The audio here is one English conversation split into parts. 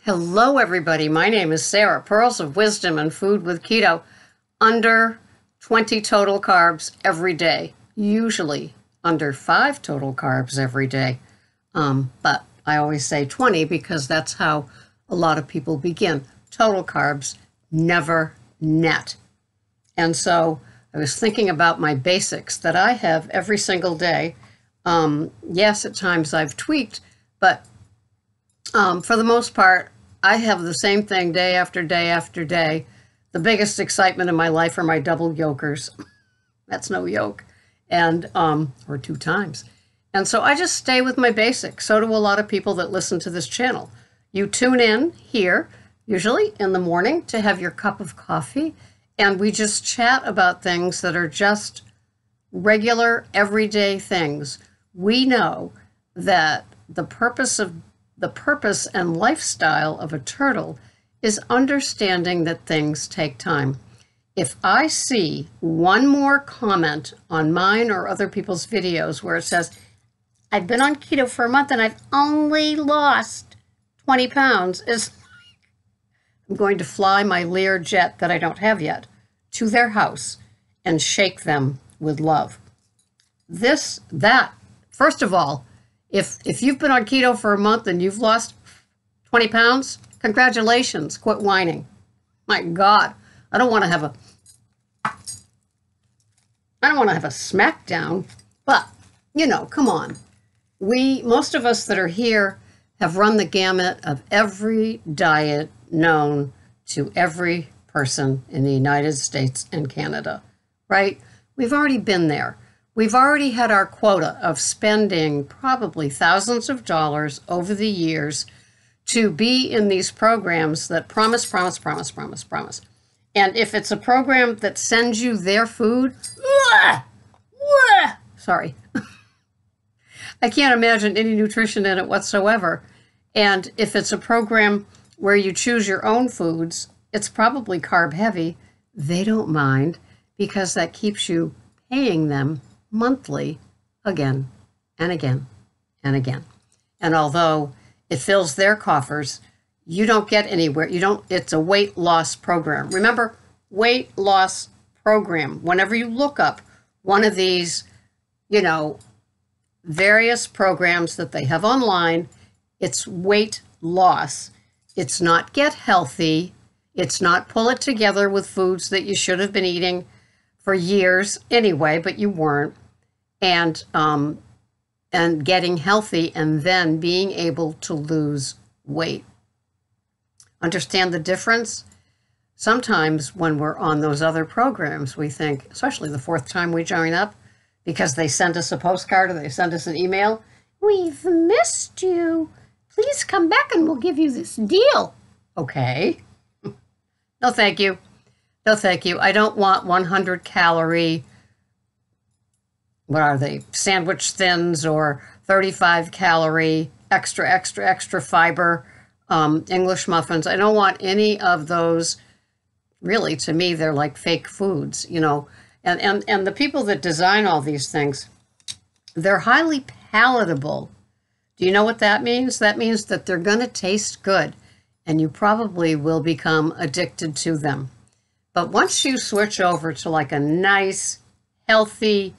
Hello, everybody. My name is Sarah. Pearls of Wisdom and Food with Keto. Under 20 total carbs every day. Usually under 5 total carbs every day. But I always say 20 because that's how a lot of people begin. Total carbs, never net. And so I was thinking about my basics that I have every single day. Yes, at times I've tweaked, but for the most part, I have the same thing day after day after day. The biggest excitement in my life are my double yolkers. That's no yolk. And, or 2 times. And so I just stay with my basics. So do a lot of people that listen to this channel. You tune in here, usually in the morning, to have your cup of coffee. And we just chat about things that are just regular, everyday things. We know that the purpose and lifestyle of a turtle is understanding that things take time. If I see one more comment on mine or other people's videos where it says, I've been on keto for a month and I've only lost 20 pounds, it's like I'm going to fly my Lear jet that I don't have yet to their house and shake them with love. First of all, if you've been on keto for a month and you've lost 20 pounds, congratulations, quit whining. My God, I don't want to have a smackdown, but you know, come on. Most of us that are here have run the gamut of every diet known to every person in the United States and Canada, right? We've already been there. We've already had our quota of spending probably thousands of dollars over the years to be in these programs that promise. And if it's a program that sends you their food, sorry, I can't imagine any nutrition in it whatsoever. And if it's a program where you choose your own foods, it's probably carb heavy. They don't mind because that keeps you paying them monthly again and again and again. And although it fills their coffers, you don't get anywhere. It's a weight loss program. Remember, weight loss program. Whenever you look up one of these, various programs that they have online, it's weight loss. It's not get healthy. It's not pull it together with foods that you should have been eating for years anyway, but you weren't. And getting healthy and then being able to lose weight. Understand the difference? Sometimes when we're on those other programs, we think, especially the 4th time we join up, because they send us a postcard or they send us an email, we've missed you. Please come back and we'll give you this deal. Okay. No, thank you. No, thank you. I don't want 100-calorie, what are they, sandwich thins or 35-calorie, extra fiber English muffins. I don't want any of those. Really, to me, they're like fake foods, And the people that design all these things, they're highly palatable. Do you know what that means? That means that they're going to taste good, and you probably will become addicted to them. But once you switch over to like a nice, healthy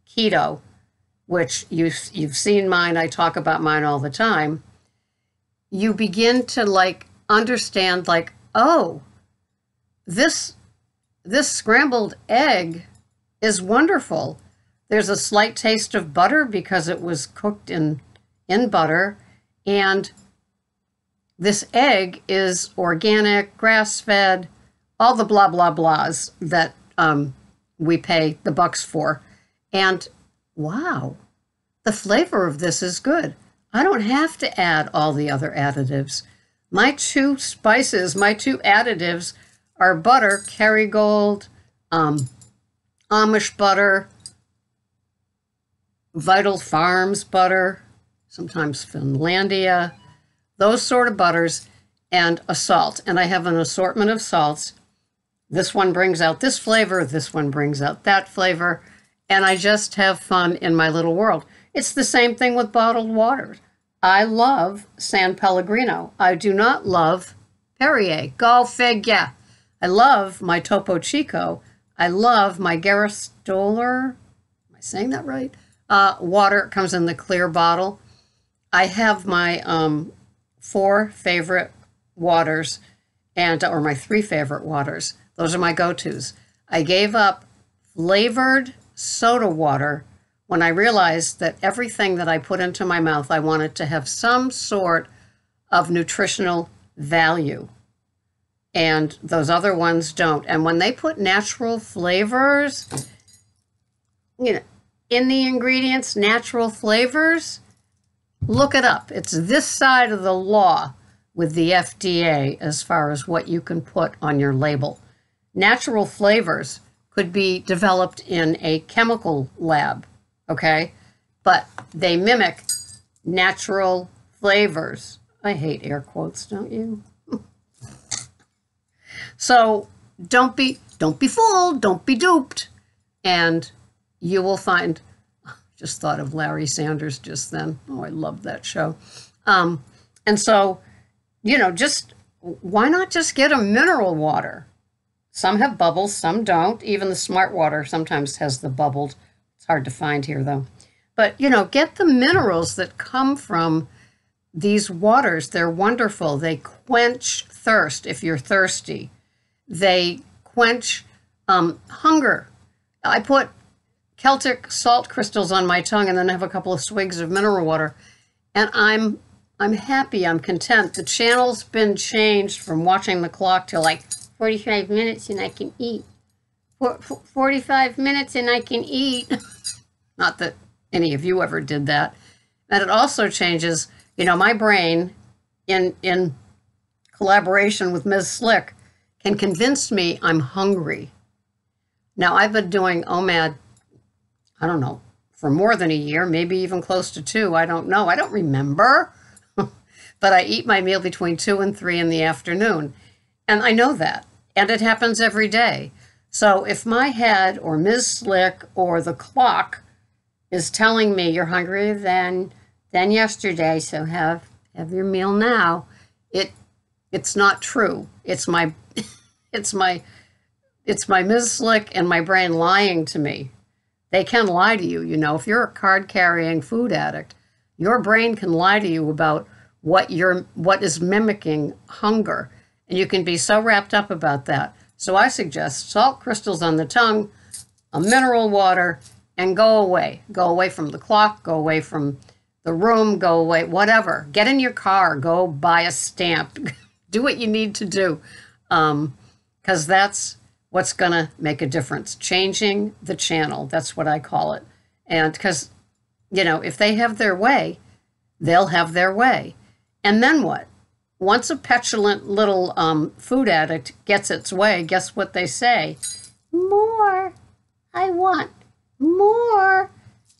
keto, which you've seen mine, I talk about mine all the time, you begin to understand oh, this scrambled egg is wonderful. There's a slight taste of butter because it was cooked in butter, and this egg is organic, grass-fed, all the blah, blah, blahs that we pay the bucks for. And wow, the flavor of this is good. I don't have to add all the other additives. My 2 spices, my 2 additives are butter, Kerrygold, Amish butter, Vital Farms butter, sometimes Finlandia, those sort of butters, and a salt. And I have an assortment of salts. This one brings out this flavor, this one brings out that flavor, and I just have fun in my little world. It's the same thing with bottled water. I love San Pellegrino. I do not love Perrier. Go figure. I love my Topo Chico. I love my Gerstoller. Am I saying that right? Water. It comes in the clear bottle. I have my 4 favorite waters, or my 3 favorite waters. Those are my go-tos. I gave up flavored soda water when I realized that everything that I put into my mouth, I wanted to have some sort of nutritional value. And those other ones don't. And when they put natural flavors, in the ingredients, natural flavors, look it up. It's this side of the law with the FDA as far as what you can put on your label. Natural flavors could be developed in a chemical lab, okay? But they mimic natural flavors. I hate air quotes, don't you? So don't be fooled, don't be duped. And you will find, just thought of Larry Sanders just then. Oh, I love that show. And so, just why not just get a mineral water? Some have bubbles, some don't. Even the Smart Water sometimes has the bubbled. It's hard to find here, though. But, get the minerals that come from these waters. They're wonderful. They quench thirst if you're thirsty. They quench hunger. I put Celtic salt crystals on my tongue and then have a couple of swigs of mineral water. And I'm happy, I'm content. The channel's been changed from watching the clock to like 45 minutes and I can eat. 45 minutes and I can eat. Not that any of you ever did that. And it also changes, my brain in collaboration with Ms. Slick can convince me I'm hungry. Now, I've been doing OMAD, I don't know, for more than a year, maybe even close to 2. I don't know. I don't remember. But I eat my meal between 2 and 3 in the afternoon. And I know that. And it happens every day. So if my head or Ms. Slick or the clock is telling me you're hungrier than yesterday, so have your meal now, it's not true. It's my Ms. Slick and my brain lying to me. They can lie to you, If you're a card-carrying food addict, your brain can lie to you about what is mimicking hunger. And you can be so wrapped up about that. So I suggest salt crystals on the tongue, a mineral water, and go away. Go away from the clock, go away from the room, go away, whatever. Get in your car, go buy a stamp. Do what you need to do. Because that's what's going to make a difference. Changing the channel, that's what I call it. And because, if they have their way, they'll have their way. And then what? Once a petulant little food addict gets its way, guess what they say? More. I want more.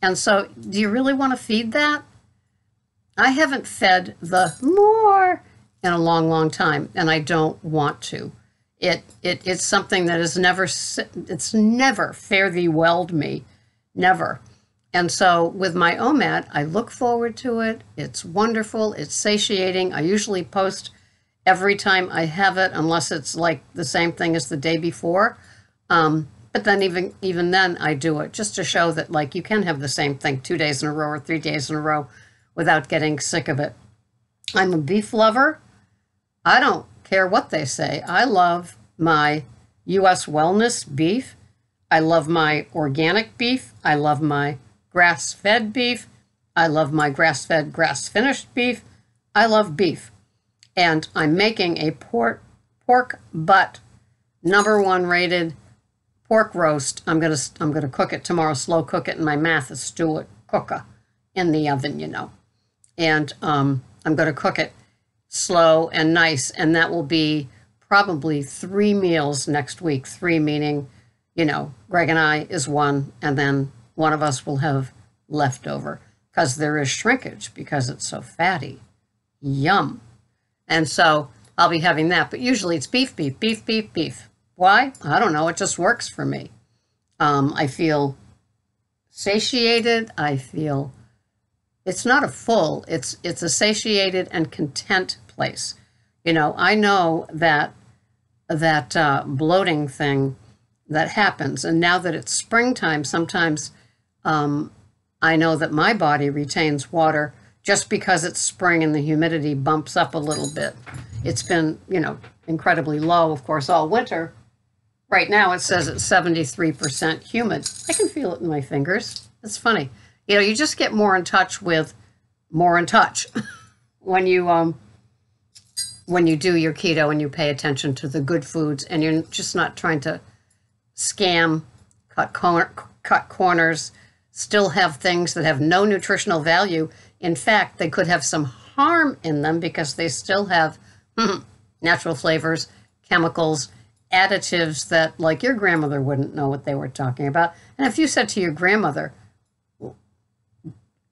And so, do you really want to feed that? I haven't fed the more in a long, long time, and I don't want to. It's something that is never fare thee welled me, never. And so with my OMAD, I look forward to it. It's wonderful. It's satiating. I usually post every time I have it, unless it's like the same thing as the day before. But then even then I do it just to show that like you can have the same thing 2 days in a row or 3 days in a row without getting sick of it. I'm a beef lover. I don't care what they say. I love my U.S. wellness beef. I love my organic beef. I love my grass-fed beef. I love my grass-fed, grass-finished beef. I love beef. And I'm making a pork butt #1 rated pork roast. I'm gonna cook it tomorrow, slow cook it in my Mathis Stewart cooker in the oven, And I'm gonna cook it slow and nice, and that will be probably 3 meals next week. 3 meaning, Greg and I is 1, and then one of us will have leftover because there is shrinkage because it's so fatty. Yum. And so I'll be having that, but usually it's beef, beef, beef, beef, beef. Why? I don't know. It just works for me. I feel satiated. I feel it's not a full, it's a satiated and content place. You know, I know that bloating thing that happens, and now that it's springtime, sometimes I know that my body retains water just because it's spring and the humidity bumps up a little bit. It's been, you know, incredibly low, of course, all winter. Right now it says it's 73% humid. I can feel it in my fingers. It's funny. You know, you just get more in touch with when you do your keto and you pay attention to the good foods, and you're just not trying to scam, cut corners, still have things that have no nutritional value. In fact, they could have some harm in them because they still have natural flavors, chemicals, additives that, like, your grandmother wouldn't know what they were talking about. And if you said to your grandmother,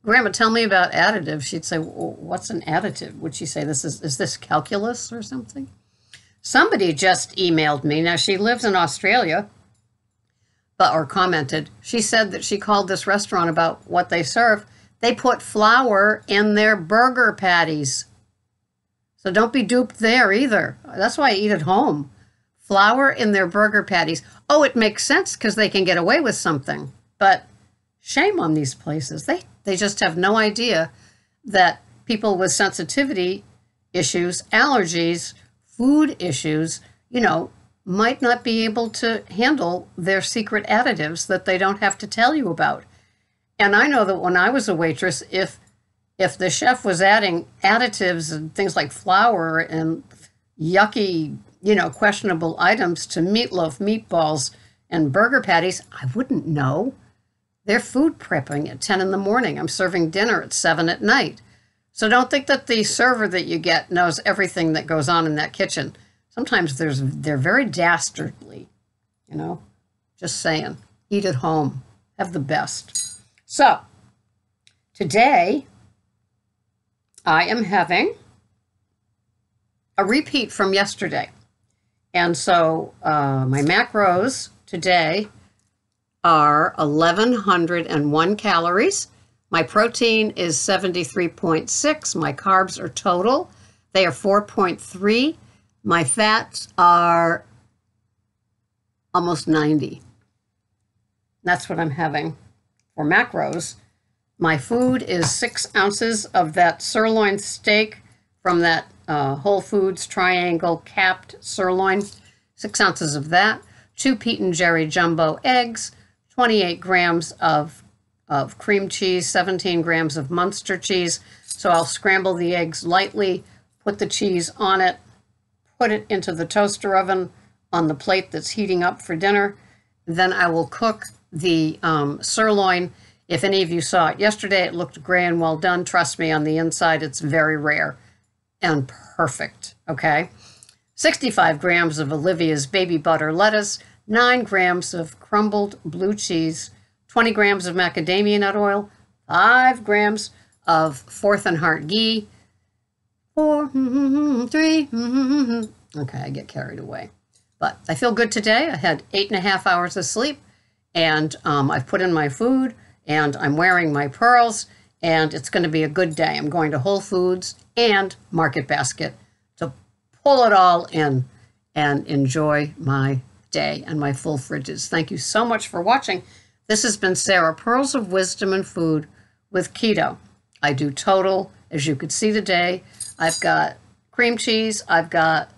Grandma, tell me about additives, she'd say, well, what's an additive? Would she say, is this calculus or something? Somebody just emailed me. Now, she lives in Australia, or commented. She said that she called this restaurant about what they serve. They put flour in their burger patties. So don't be duped there either. That's why I eat at home. Flour in their burger patties. Oh, it makes sense because they can get away with something. But shame on these places. They just have no idea that people with sensitivity issues, allergies, food issues, you know, might not be able to handle their secret additives that they don't have to tell you about. And I know that when I was a waitress, if the chef was adding additives and things like flour and yucky, you know, questionable items to meatloaf, meatballs, and burger patties, I wouldn't know. They're food prepping at 10 in the morning. I'm serving dinner at 7 at night. So don't think that the server that you get knows everything that goes on in that kitchen. Sometimes they're very dastardly, you know. Just saying. Eat at home. Have the best. So today I am having a repeat from yesterday. And so my macros today are 1,101 calories. My protein is 73.6. My carbs are total. They are 4.3. My fats are almost 90. That's what I'm having for macros. My food is 6 ounces of that sirloin steak from that Whole Foods triangle capped sirloin. 6 ounces of that. 2 Pete and Jerry jumbo eggs. 28 grams of cream cheese, 17 grams of Munster cheese. So I'll scramble the eggs lightly, put the cheese on it, put it into the toaster oven on the plate that's heating up for dinner. Then I will cook the sirloin. If any of you saw it yesterday, it looked gray and well done. Trust me, on the inside, it's very rare and perfect, okay? 65 grams of Olivia's baby butter lettuce, 9 grams of crumbled blue cheese, 20 grams of macadamia nut oil, 5 grams of Fourth and Heart ghee, 4, 3, okay, I get carried away. But I feel good today. I had 8.5 hours of sleep, and I've put in my food, and I'm wearing my pearls, and it's going to be a good day. I'm going to Whole Foods and Market Basket to pull it all in and enjoy my day and my full fridges. Thank you so much for watching. This has been Sarah, Pearls of Wisdom and Food with Keto. I do total, as you could see today. I've got cream cheese, I've got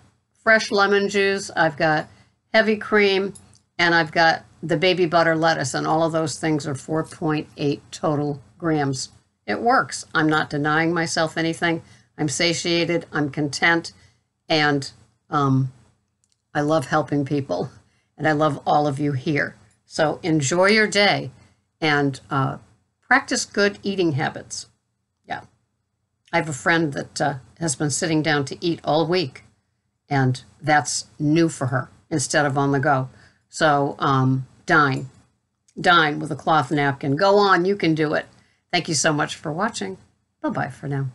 fresh lemon juice, I've got heavy cream, and I've got the baby butter lettuce, and all of those things are 4.8 total grams. It works. I'm not denying myself anything. I'm satiated, I'm content, and I love helping people. And I love all of you here. So enjoy your day and practice good eating habits. Yeah. I have a friend that has been sitting down to eat all week, and that's new for her instead of on the go. So dine with a cloth napkin. Go on, you can do it. Thank you so much for watching. Bye-bye for now.